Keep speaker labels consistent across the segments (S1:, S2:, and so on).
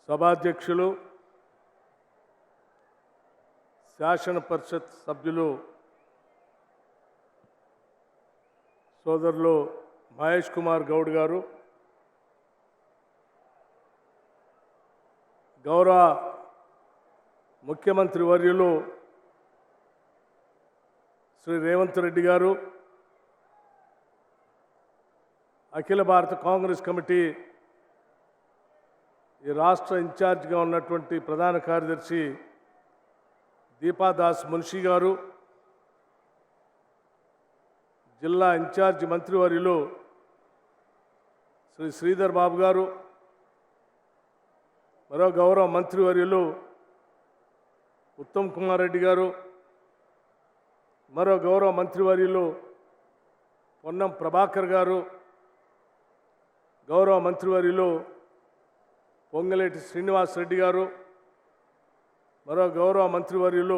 S1: సభాధ్యక్షులు, శాసన పరిషత్ సభ్యులు సోదరులు మహేష్ కుమార్ గౌడ్ గారు, గౌరవ ముఖ్యమంత్రి వర్యులు శ్రీ రేవంత్ రెడ్డి గారు, అఖిల భారత కాంగ్రెస్ కమిటీ ఈ రాష్ట్ర ఇన్ఛార్జిగా ఉన్నటువంటి ప్రధాన కార్యదర్శి దీపాదాస్ మున్షి గారు, జిల్లా ఇన్ఛార్జి మంత్రివర్యులు శ్రీ శ్రీధర్ బాబు గారు, మరో గౌరవ మంత్రివర్యులు ఉత్తమ్ కుమార్ రెడ్డి గారు, మరో గౌరవ మంత్రివర్యులు పొన్నం ప్రభాకర్ గారు, గౌరవ మంత్రివర్యులు పొంగలేటి శ్రీనివాస్ రెడ్డి గారు, మరో గౌరవ మంత్రివర్యులు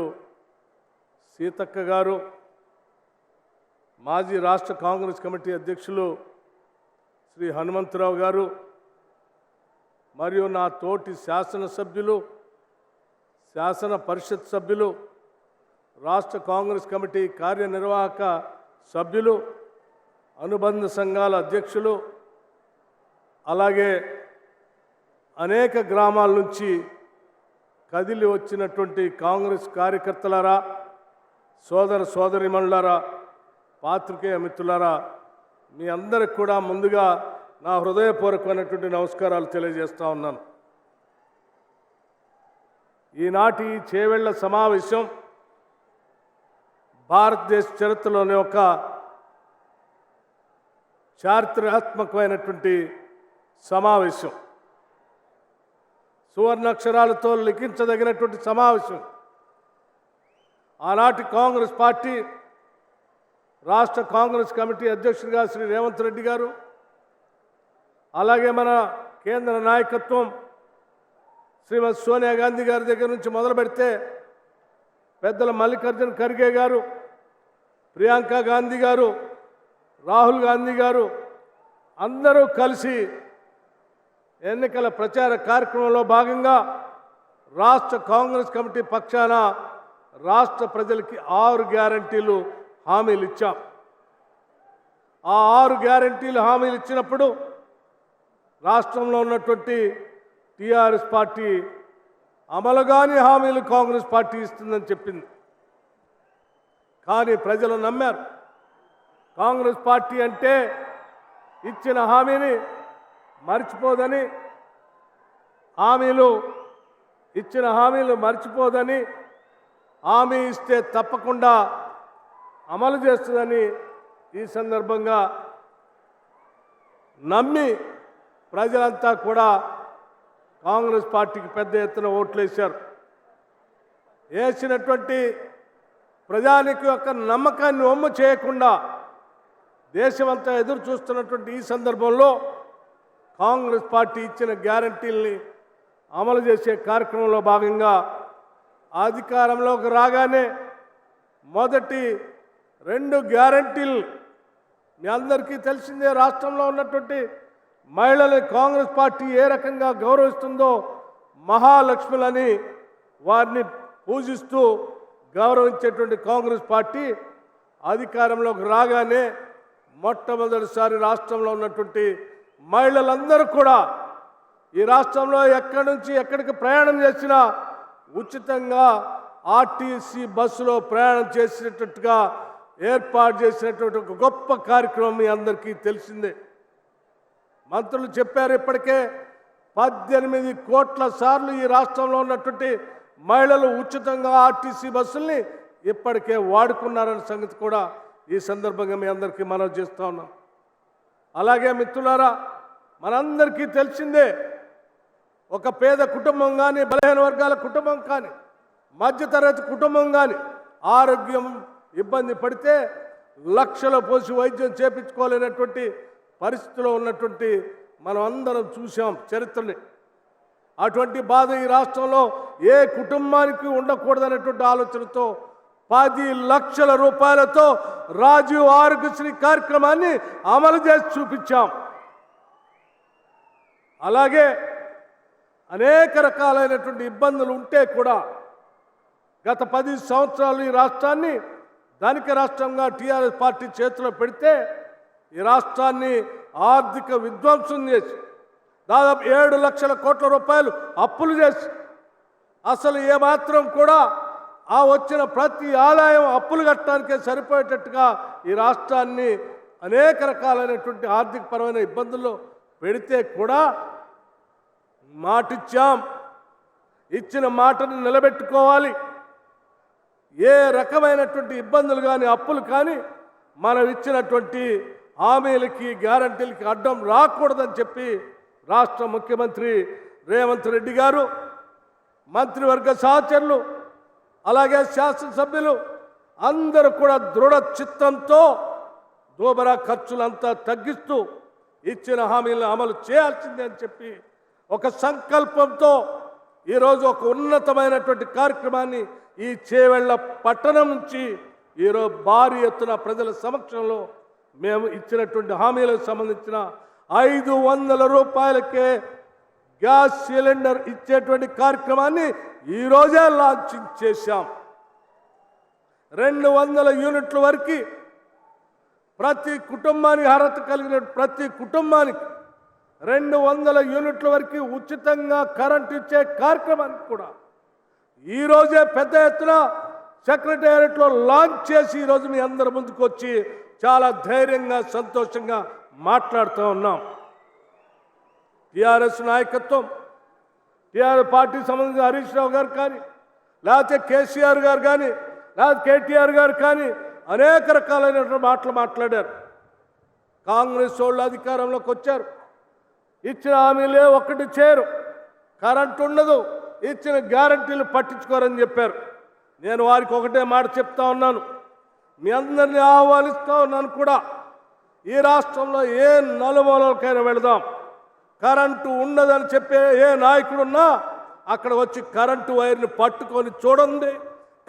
S1: సీతక్క గారు, మాజీ రాష్ట్ర కాంగ్రెస్ కమిటీ అధ్యక్షులు శ్రీ హనుమంతరావు గారు, మరియు నా తోటి శాసనసభ్యులు, శాసన పరిషత్ సభ్యులు, రాష్ట్ర కాంగ్రెస్ కమిటీ కార్యనిర్వాహక సభ్యులు, అనుబంధ సంఘాల అధ్యక్షులు, అలాగే అనేక గ్రామాల నుంచి కదిలి వచ్చినటువంటి కాంగ్రెస్ కార్యకర్తలారా, సోదర సోదరిమణులారా, పాత్రికేయ మిత్రులారా, మీ అందరికి కూడా ముందుగా నా హృదయపూర్వకమైనటువంటి నమస్కారాలు తెలియజేస్తా ఉన్నాను. ఈనాటి చేవెళ్ల సమావేశం భారతదేశ చరిత్రలోని ఒక చారిత్రాత్మకమైనటువంటి సమావేశం, సువర్ణాక్షరాలతో లిఖించదగినటువంటి సమావేశం. ఆనాటి కాంగ్రెస్ పార్టీ రాష్ట్ర కాంగ్రెస్ కమిటీ అధ్యక్షుడిగా శ్రీ రేవంత్ రెడ్డి గారు, అలాగే మన కేంద్ర నాయకత్వం శ్రీమతి సోనియా గాంధీ గారి దగ్గర నుంచి మొదలు పెడితే పెద్దల మల్లికార్జున ఖర్గే గారు, ప్రియాంక గాంధీ గారు, రాహుల్ గాంధీ గారు అందరూ కలిసి ఎన్నికల ప్రచార కార్యక్రమంలో భాగంగా రాష్ట్ర కాంగ్రెస్ కమిటీ పక్షాన రాష్ట్ర ప్రజలకి 6 గ్యారంటీలు హామీలు ఇచ్చాం. ఆ 6 గ్యారంటీలు హామీలు ఇచ్చినప్పుడు రాష్ట్రంలో ఉన్నటువంటి టీఆర్ఎస్ పార్టీ అమలుగాని హామీలు కాంగ్రెస్ పార్టీ ఇస్తుందని చెప్పింది. కానీ ప్రజలు నమ్మారు. కాంగ్రెస్ పార్టీ అంటే ఇచ్చిన హామీని మర్చిపోదని, ఇచ్చిన హామీలు మర్చిపోదని, హామీ ఇస్తే తప్పకుండా అమలు చేస్తుందని ఈ సందర్భంగా నమ్మి ప్రజలంతా కూడా కాంగ్రెస్ పార్టీకి పెద్ద ఎత్తున ఓట్లు వేశారు. వేసినటువంటి ప్రజానికి యొక్క నమ్మకాన్ని వమ్ము చేయకుండా దేశమంతా ఎదురు చూస్తున్నటువంటి ఈ సందర్భంలో కాంగ్రెస్ పార్టీ ఇచ్చిన గ్యారంటీల్ని అమలు చేసే కార్యక్రమంలో భాగంగా అధికారంలోకి రాగానే మొదటి 2 గ్యారంటీలు మీ అందరికీ తెలిసిందే. రాష్ట్రంలో ఉన్నటువంటి మహిళల్ని కాంగ్రెస్ పార్టీ ఏ రకంగా గౌరవిస్తుందో, మహాలక్ష్ములని వారిని పూజిస్తూ గౌరవించేటువంటి కాంగ్రెస్ పార్టీ అధికారంలోకి రాగానే మొట్టమొదటిసారి రాష్ట్రంలో ఉన్నటువంటి మహిళలందరూ కూడా ఈ రాష్ట్రంలో ఎక్కడి నుంచి ఎక్కడికి ప్రయాణం చేసినా ఉచితంగా ఆర్టీసీ బస్సులో ప్రయాణం చేసినట్టుగా ఏర్పాటు చేసినటువంటి ఒక గొప్ప కార్యక్రమం మీ అందరికీ తెలిసిందే. మంత్రులు చెప్పారు, ఇప్పటికే 18 కోట్ల సార్లు ఈ రాష్ట్రంలో ఉన్నటువంటి మహిళలు ఉచితంగా ఆర్టీసీ బస్సుల్ని ఇప్పటికే వాడుకున్నారన్న సంగతి కూడా ఈ సందర్భంగా మీ అందరికీ మనవి చేస్తూ ఉన్నాం. అలాగే మిత్రులారా, మనందరికీ తెలిసిందే, ఒక పేద కుటుంబం కానీ, బలహీన వర్గాల కుటుంబం కానీ, మధ్యతరగతి కుటుంబం కానీ ఆరోగ్యం ఇబ్బంది పడితే లక్షల పోసి వైద్యం చేపించుకోలేనటువంటి పరిస్థితిలో ఉన్నటువంటి మనం అందరం చూసాం చరిత్రని. అటువంటి బాధ ఈ రాష్ట్రంలో ఏ కుటుంబానికి ఉండకూడదనేటువంటి ఆలోచనతో 10 లక్షల రూపాయలతో రాజీవ్ ఆరోగ్యశ్రీ కార్యక్రమాన్ని అమలు చేసి చూపించాం. అలాగే అనేక రకాలైనటువంటి ఇబ్బందులు ఉంటే కూడా గత 10 సంవత్సరాలు ఈ రాష్ట్రాన్ని ధనిక రాష్ట్రంగా టీఆర్ఎస్ పార్టీ చేతిలో పెడితే ఈ రాష్ట్రాన్ని ఆర్థిక విధ్వంసం చేసి దాదాపు 7 లక్షల కోట్ల రూపాయలు అప్పులు చేసి అసలు ఏమాత్రం కూడా ఆ వచ్చిన ప్రతి ఆదాయం అప్పులు కట్టడానికే సరిపోయేటట్టుగా ఈ రాష్ట్రాన్ని అనేక రకాలైనటువంటి ఆర్థికపరమైన ఇబ్బందుల్లో పెడితే కూడా మాటిచ్చాం, ఇచ్చిన మాటను నిలబెట్టుకోవాలి. ఏ రకమైనటువంటి ఇబ్బందులు కానీ అప్పులు కానీ మనం ఇచ్చినటువంటి హామీలకి గ్యారంటీలకి అడ్డం రాకూడదని చెప్పి రాష్ట్ర ముఖ్యమంత్రి రేవంత్ రెడ్డి గారు, మంత్రివర్గ సహచరులు, అలాగే శాసనసభ్యులు అందరూ కూడా దృఢ చిత్తంతో దోబరా ఖర్చులంతా తగ్గిస్తూ ఇచ్చిన హామీలను అమలు చేయాల్సిందే అని చెప్పి ఒక సంకల్పంతో ఈరోజు ఒక ఉన్నతమైనటువంటి కార్యక్రమాన్ని ఈ చేవెళ్ల పట్టణం నుంచి ఈరోజు భారీ ఎత్తున ప్రజల సమక్షంలో మేము ఇచ్చినటువంటి హామీలకు సంబంధించిన 500 రూపాయలకే గ్యాస్ సిలిండర్ ఇచ్చేటువంటి కార్యక్రమాన్ని ఈరోజే లాంచింగ్ చేశాం. 200 యూనిట్ల వరకు ప్రతి కుటుంబానికి అర్హత కలిగిన ప్రతి కుటుంబానికి 200 యూనిట్ల వరకు ఉచితంగా కరెంట్ ఇచ్చే కార్యక్రమానికి కూడా ఈరోజే పెద్ద ఎత్తున సెక్రటేరియట్లో లాంచ్ చేసి ఈరోజు మీ అందరి ముందుకు వచ్చి చాలా ధైర్యంగా సంతోషంగా మాట్లాడుతూ ఉన్నాం. టీఆర్ఎస్ నాయకత్వం, టీఆర్ఎస్ పార్టీకి సంబంధించిన హరీష్ రావు గారు కానీ, లేకపోతే కేసీఆర్ గారు కానీ, లేకపోతే కేటీఆర్ గారు కానీ అనేక రకాలైనటువంటి మాటలు మాట్లాడారు. కాంగ్రెస్ వాళ్ళు అధికారంలోకి వచ్చారు, ఇచ్చిన హామీలే ఒక్కటి చేయరు, కరెంటు ఉండదు, ఇచ్చిన గ్యారంటీలు పట్టించుకోరని చెప్పారు. నేను వారికి ఒకటే మాట చెప్తా ఉన్నాను, మీ అందరినీ ఆహ్వానిస్తూ ఉన్నాను కూడా, ఈ రాష్ట్రంలో ఏ నలుమూలకైనా వెళదాం, కరెంటు ఉండదని చెప్పే ఏ నాయకుడున్నా అక్కడ వచ్చి కరెంటు వైర్ని పట్టుకొని చూడండి,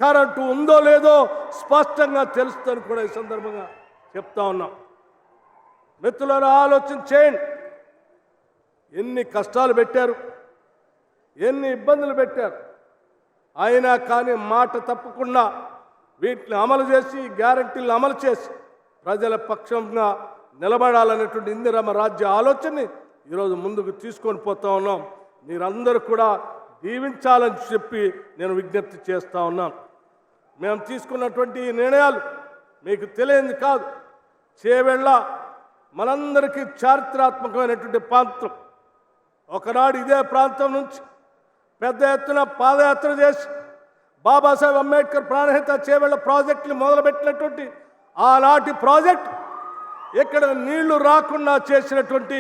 S1: కరెంటు ఉందో లేదో స్పష్టంగా తెలుస్తుందని కూడా ఈ సందర్భంగా చెప్తా ఉన్నాం. మిత్రులను ఆలోచన చేయండి, ఎన్ని కష్టాలు పెట్టారు, ఎన్ని ఇబ్బందులు పెట్టారు, అయినా కానీ మాట తప్పకుండా వీటిని అమలు చేసి గ్యారంటీలను అమలు చేసి ప్రజల పక్షంగా నిలబడాలనేటువంటి ఇందిరమ్మ రాజ్య ఆలోచనని ఈరోజు ముందుకు తీసుకొని పోతా ఉన్నాం. మీరందరూ కూడా దీవించాలని చెప్పి నేను విజ్ఞప్తి చేస్తూ ఉన్నాను. మేము తీసుకున్నటువంటి ఈ నిర్ణయాలు మీకు తెలియదు కాదు. చేవెళ్ళ మనందరికీ చారిత్రాత్మకమైనటువంటి ప్రాంతం. ఒకనాడు ఇదే ప్రాంతం నుంచి పెద్ద ఎత్తున పాదయాత్ర చేసి బాబాసాహెబ్ అంబేద్కర్ ప్రాణహిత చేవెళ్ళ ప్రాజెక్టుని మొదలుపెట్టినటువంటి ఆనాటి ప్రాజెక్ట్ ఇక్కడ నీళ్లు రాకుండా చేసినటువంటి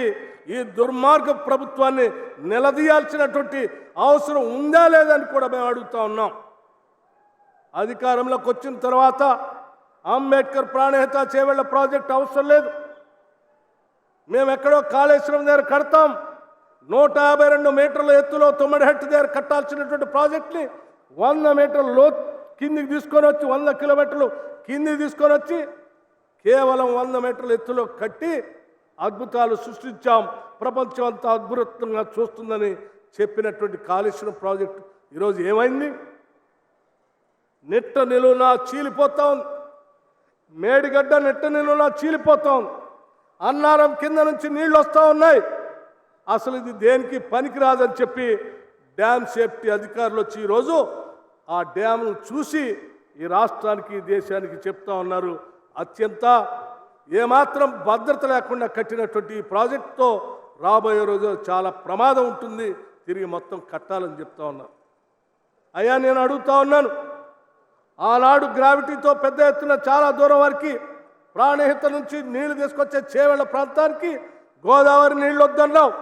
S1: ఈ దుర్మార్గ ప్రభుత్వాన్ని నిలదీయాల్సినటువంటి అవసరం ఉందా లేదని కూడా మేము అడుగుతా ఉన్నాం. అధికారంలోకి వచ్చిన తర్వాత అంబేద్కర్ ప్రాణహిత చేవెళ్ళ ప్రాజెక్ట్ అవసరం లేదు, మేము ఎక్కడో కాళేశ్వరం దగ్గర కడతాం, 152 మీటర్ల ఎత్తులో తుమ్మడిహట్టు దగ్గర కట్టాల్సినటువంటి ప్రాజెక్ట్ని 100 మీటర్ల కిందికి తీసుకొని వచ్చి 100 కిలోమీటర్లు కిందికి తీసుకొని వచ్చి కేవలం 100 మీటర్ల ఎత్తులో కట్టి అద్భుతాలు సృష్టించాం, ప్రపంచం అంతా అద్భుతంగా చూస్తుందని చెప్పినటువంటి కాళేశ్వరం ప్రాజెక్టు ఈరోజు ఏమైంది? నెట్ట నిలువునా చీలిపోతా ఉంది, మేడిగడ్డ నెట్ట నిలువునా చీలిపోతా ఉంది, అన్నారం కింద నుంచి నీళ్లు వస్తూ ఉన్నాయి. అసలు ఇది దేనికి పనికిరాదని చెప్పి డ్యామ్ సేఫ్టీ అధికారులు వచ్చి ఈరోజు ఆ డ్యామ్ను చూసి ఈ రాష్ట్రానికి దేశానికి చెప్తా ఉన్నారు. అత్యంత ఏమాత్రం భద్రత లేకుండా కట్టినటువంటి ఈ ప్రాజెక్టుతో రాబోయే రోజు చాలా ప్రమాదం ఉంటుంది, తిరిగి మొత్తం కట్టాలని చెప్తా ఉన్నారు. అయ్యా నేను అడుగుతా ఉన్నాను, ఆనాడు గ్రావిటీతో పెద్ద ఎత్తున చాలా దూరం వరకు ప్రాణహిత నుంచి నీళ్లు తీసుకొచ్చే చేవెళ్ళ ప్రాంతానికి గోదావరి నీళ్ళు వద్దన్నావు,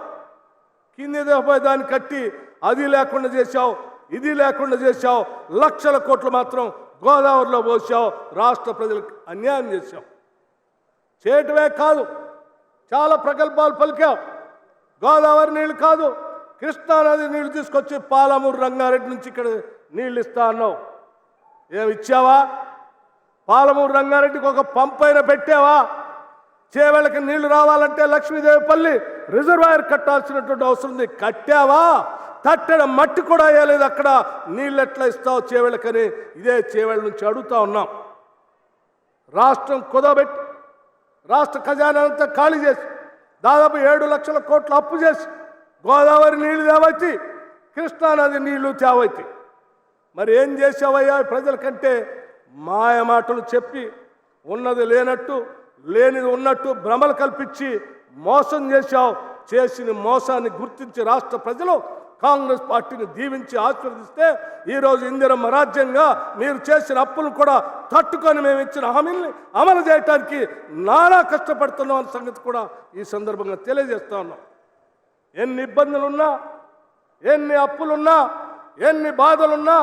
S1: కింది దిగపోయి దాన్ని కట్టి అది లేకుండా చేశావు, ఇది లేకుండా చేశావు, లక్షల కోట్లు మాత్రం గోదావరిలో పోసావు, రాష్ట్ర ప్రజలకు అన్యాయం చేశావు. చేయటమే కాదు చాలా ప్రగల్భాలు పలికావు. గోదావరి నీళ్ళు కాదు, కృష్ణానది నీళ్లు తీసుకొచ్చి పాలమూరు రంగారెడ్డి నుంచి ఇక్కడ నీళ్ళు ఇస్తా అన్నావు, ఏమి ఇచ్చావా? పాలమూరు రంగారెడ్డికి ఒక పంపైన పెట్టావా? చేవెళ్ళకి నీళ్లు రావాలంటే లక్ష్మీదేవిపల్లి రిజర్వాయర్ కట్టాల్సినటువంటి అవసరం ఉంది, కట్టావా? తట్టెడ మట్టి కూడా వేయలేదు. అక్కడ నీళ్ళు ఎట్లా ఇస్తావు చేవేళ్ళకని ఇదే చేవేళ్ళ నుంచి అడుగుతా ఉన్నాం. రాష్ట్రం కుదబెట్టి రాష్ట్ర ఖజానా అంతా ఖాళీ చేసి దాదాపు 7 లక్షల కోట్ల అప్పు చేసి గోదావరి నీళ్లు తేవైతే, కృష్ణానది నీళ్లు తేవైతే, మరి ఏం చేసావయ్యా ప్రజల కంటే? మాయ మాటలు చెప్పి ఉన్నది లేనట్టు లేనిది ఉన్నట్టు భ్రమలు కల్పించి మోసం చేశావు. చేసిన మోసాన్ని గుర్తించి రాష్ట్ర ప్రజలు కాంగ్రెస్ పార్టీని దీవించి ఆశీర్వదిస్తే ఈరోజు ఇందిరమ్మ రాజ్యంగా మీరు చేసిన అప్పులు కూడా తట్టుకొని మేము ఇచ్చిన హామీల్ని అమలు చేయడానికి నానా కష్టపడుతున్నాం అన్న సంగతి కూడా ఈ సందర్భంగా తెలియజేస్తా ఉన్నాం. ఎన్ని ఇబ్బందులున్నా, ఎన్ని అప్పులున్నా, ఎన్ని బాధలున్నా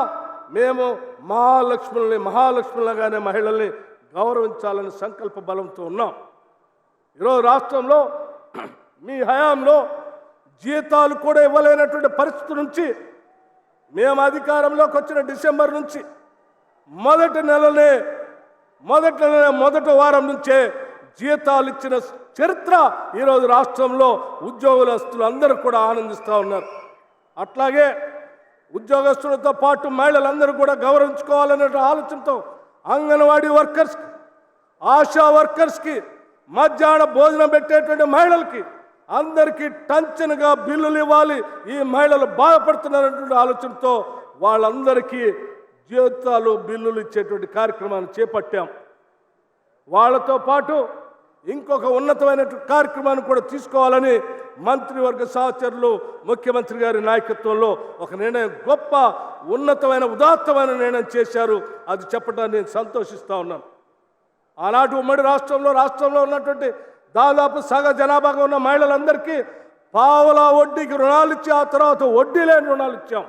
S1: మేము మహాలక్ష్ములుగానే మహిళల్ని గౌరవించాలని సంకల్ప బలంతో ఉన్నాం. ఈరోజు రాష్ట్రంలో మీ హయాంలో జీతాలు కూడా ఇవ్వలేనటువంటి పరిస్థితి నుంచి మేము అధికారంలోకి వచ్చిన డిసెంబర్ నుంచి మొదటి వారం నుంచే జీతాలు ఇచ్చిన చరిత్ర ఈరోజు రాష్ట్రంలో ఉద్యోగస్తులు అందరూ కూడా ఆనందిస్తూ ఉన్నారు. అట్లాగే ఉద్యోగస్తులతో పాటు మహిళలందరూ కూడా గౌరవించుకోవాలనే ఆలోచనతో అంగన్వాడీ వర్కర్స్కి, ఆశా వర్కర్స్కి, మధ్యాహ్న భోజనం పెట్టేటువంటి మహిళలకి అందరికీ టంచన్గా బిల్లులు ఇవ్వాలి, ఈ మహిళలు బాధపడుతున్నారనేటువంటి ఆలోచనతో వాళ్ళందరికీ జీతాలు బిల్లులు ఇచ్చేటువంటి కార్యక్రమాన్ని చేపట్టాం. వాళ్ళతో పాటు ఇంకొక ఉన్నతమైనటువంటి కార్యక్రమాన్ని కూడా తీసుకోవాలని మంత్రివర్గ సహచరులు ముఖ్యమంత్రి గారి నాయకత్వంలో ఒక నిర్ణయం, గొప్ప ఉన్నతమైన ఉదాత్తమైన నిర్ణయం చేశారు. అది చెప్పడానికి నేను సంతోషిస్తూ ఉన్నాను. ఆనాటి ఉమ్మడి రాష్ట్రంలో ఉన్నటువంటి దాదాపు సగ జనాభాగా ఉన్న మహిళలందరికీ పావలా వడ్డీకి రుణాలు ఇచ్చి ఆ తర్వాత వడ్డీ లేని రుణాలు ఇచ్చాం.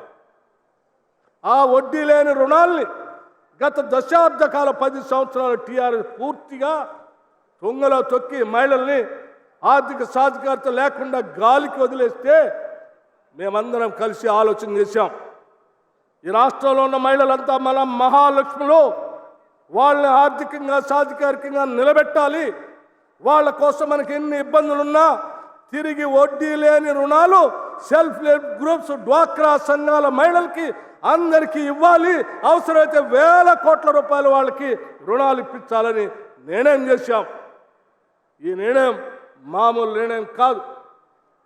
S1: ఆ వడ్డీ లేని రుణాల్ని గత దశాబ్ద కాల 10 సంవత్సరాల టీఆర్ఎస్ పూర్తిగా తుంగలో తొక్కి మహిళల్ని ఆర్థిక సాధికారత లేకుండా గాలికి వదిలేస్తే మేమందరం కలిసి ఆలోచన చేశాం. ఈ రాష్ట్రంలో ఉన్న మహిళలంతా మన మహాలక్ష్ములు, వాళ్ళని ఆర్థికంగా సాధికారికంగా నిలబెట్టాలి. వాళ్ళ కోసం మనకి ఎన్ని ఇబ్బందులున్నా తిరిగి వడ్డీ లేని రుణాలు సెల్ఫ్ హెల్ప్ గ్రూప్స్, డ్వాక్రా సంఘాల మహిళలకి అందరికీ ఇవ్వాలి. అవసరమైతే వేల కోట్ల రూపాయలు వాళ్ళకి రుణాలు ఇప్పించాలని నిర్ణయం చేశాం. ఈ నిర్ణయం మామూలు నిర్ణయం కాదు,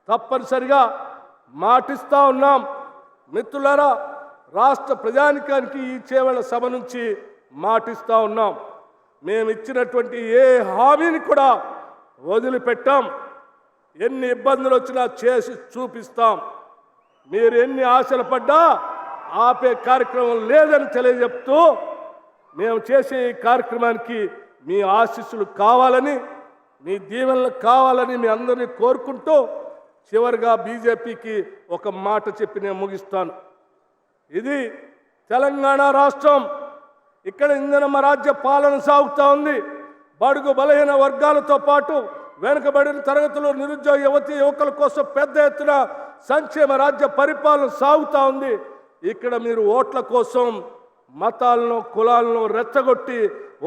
S1: తప్పనిసరిగా మాటిస్తూ ఉన్నాం. మిత్రులారా, రాష్ట్ర ప్రజానికానికి ఈ చేవెళ్ల సభ నుంచి మాటిస్తూ ఉన్నాం. మేము ఇచ్చినటువంటి ఏ హామీని కూడా వదిలిపెట్టాం. ఎన్ని ఇబ్బందులు వచ్చినా చేసి చూపిస్తాం. మీరు ఎన్ని ఆశలు పడ్డా ఆపే కార్యక్రమం లేదని తెలియజెప్తూ, మేము చేసే ఈ కార్యక్రమానికి మీ ఆశీస్సులు కావాలని, మీ దీవెనలు కావాలని మీ అందరినీ కోరుకుంటూ చివరిగా బీజేపీకి ఒక మాట చెప్పి నేను ముగిస్తాను. ఇది తెలంగాణ రాష్ట్రం. ఇక్కడ ఇందిరమ్మ రాజ్య పాలన సాగుతూ ఉంది. బడుగు బలహీన వర్గాలతో పాటు వెనుకబడిన తరగతులు, నిరుద్యోగ యువకుల కోసం పెద్ద ఎత్తున సంక్షేమ రాజ్య పరిపాలన సాగుతూ ఉంది. ఇక్కడ మీరు ఓట్ల కోసం మతాలను, కులాలను రెచ్చగొట్టి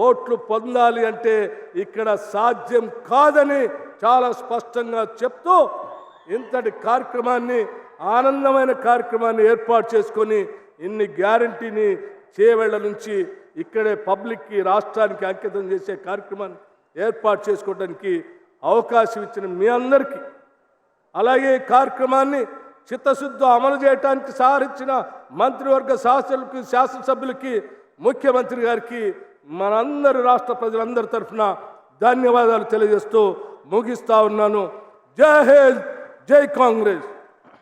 S1: ఓట్లు పొందాలి అంటే ఇక్కడ సాధ్యం కాదని చాలా స్పష్టంగా చెప్తూ ఇంతటి కార్యక్రమాన్ని, ఆనందమైన కార్యక్రమాన్ని ఏర్పాటు చేసుకొని ఇన్ని గ్యారంటీని చేవేళ్ల నుంచి ఇక్కడే పబ్లిక్కి, రాష్ట్రానికి అంకితం చేసే కార్యక్రమాన్ని ఏర్పాటు చేసుకోవడానికి అవకాశం ఇచ్చిన మీ అందరికీ, అలాగే ఈ కార్యక్రమాన్ని చిత్తశుద్ధి అమలు చేయడానికి సహకరించిన మంత్రివర్గ శాసనసభ్యులకి, ముఖ్యమంత్రి గారికి, మనందరి రాష్ట్ర ప్రజలందరి తరఫున ధన్యవాదాలు తెలియజేస్తూ ముగిస్తా ఉన్నాను. జై హింద్, జై కాంగ్రెస్.